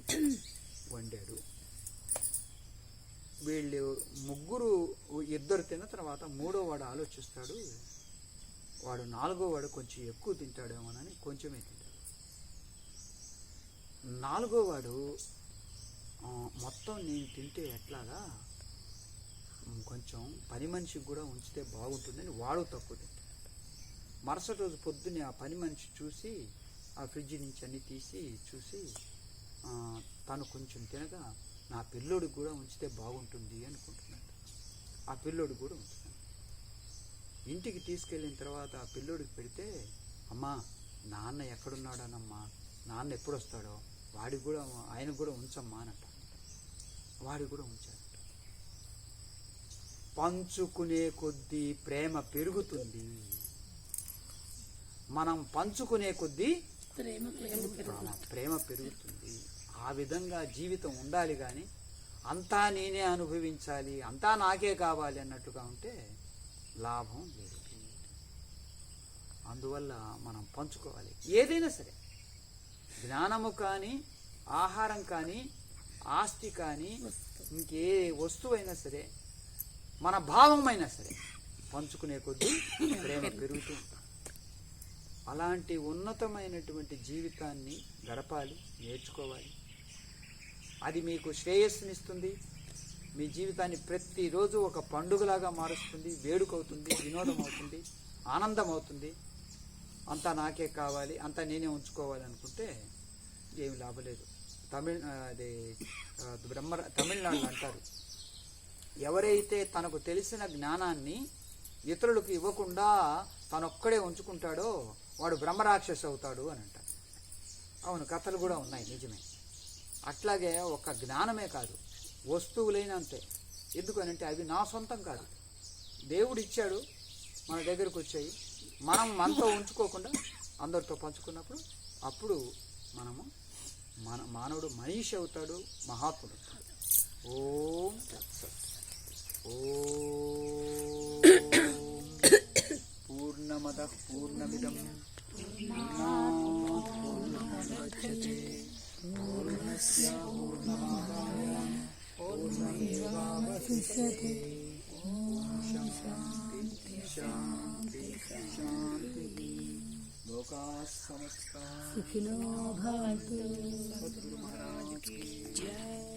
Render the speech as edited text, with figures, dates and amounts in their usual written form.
నలుగురికి వండాడు. వీళ్ళు ముగ్గురు, ఇద్దరు తిన్న తర్వాత మూడో వాడు ఆలోచిస్తాడు, వాడు నాలుగో వాడు కొంచెం ఎక్కువ తింటాడేమోనని కొంచెమే తింటాడు. నాలుగో వాడు మొత్తం నేను తింటే ఎట్లాగా, కొంచెం పని మనిషికి కూడా ఉంచితే బాగుంటుందని వాడు తక్కువ తింటాడు. మరుసటి రోజు పొద్దున్నే ఆ పని మనిషి చూసి ఆ ఫ్రిడ్జ్ నుంచి అన్నీ తీసి చూసి తను కొంచెం తినగా నా పిల్లోడికి కూడా ఉంచితే బాగుంటుంది అనుకుంటున్నాడు. ఆ పిల్లోడికి కూడా ఉంచుతాను. ఇంటికి తీసుకెళ్ళిన తర్వాత ఆ పిల్లోడికి పెడితే, అమ్మా నాన్న ఎక్కడున్నాడనమ్మా, నాన్న ఎప్పుడు వస్తాడో వాడికి కూడా, ఆయనకు కూడా ఉంచమ్మా అనంట. వాడికి కూడా ఉంచాడంట. పంచుకునే కొద్దీ ప్రేమ పెరుగుతుంది. మనం పంచుకునే కొద్దీ ప్రేమ పెరుగుతుంది. ఆ విధంగా జీవితం ఉండాలి. కానీ అంతా నేనే అనుభవించాలి, అంతా నాకే కావాలి అన్నట్టుగా ఉంటే లాభం లేదు. అందువల్ల మనం పంచుకోవాలి. ఏదైనా సరే, జ్ఞానము కానీ, ఆహారం కానీ, ఆస్తి కానీ, ఇంకే వస్తువైనా సరే, మన భావమైనా సరే, పంచుకునే కొద్దీ ప్రేమ పెరుగుతూ ఉంటుంది. అలాంటి ఉన్నతమైనటువంటి జీవితాన్ని గడపాలి, నేర్చుకోవాలి. అది మీకు శ్రేయస్సునిస్తుంది. మీ జీవితాన్ని ప్రతిరోజు ఒక పండుగలాగా మారుస్తుంది, వేడుకవుతుంది, వినోదం అవుతుంది, ఆనందం అవుతుంది. అంతా నాకే కావాలి, అంతా నేనే ఉంచుకోవాలి అనుకుంటే ఏమి లాభలేదు. తమిళనాడులో అంటారు, ఎవరైతే తనకు తెలిసిన జ్ఞానాన్ని ఇతరులకు ఇవ్వకుండా తనొక్కడే ఉంచుకుంటాడో వాడు బ్రహ్మరాక్షసి అవుతాడు అని అంటారు. అవును, కథలు కూడా ఉన్నాయి, నిజమే. అట్లాగే ఒక జ్ఞానమే కాదు, వస్తువులైనా అంతే. ఎందుకనంటే అవి నా సొంతం కాదు, దేవుడు ఇచ్చాడు, మన దగ్గరకు వచ్చాయి. మనం మనతో ఉంచుకోకుండా అందరితో పంచుకున్నప్పుడు అప్పుడు మనము మానవుడు మనీషి అవుతాడు, మహాత్ముడు అవుతాడు. ఓం తత్సత్. ఓం పూర్ణమదః పూర్ణమిదం పూర్ణాత్ పూర్ణముదచ్యతే పూర్ణస్య పూర్ణమాదాయ పూర్ణమేవావశిష్యతే. ఓం శాంతి శాంతి శాంతి. లోకాః సమస్తాః సుఖినో భవంతు. సద్గురు మహారాజ్ की जय.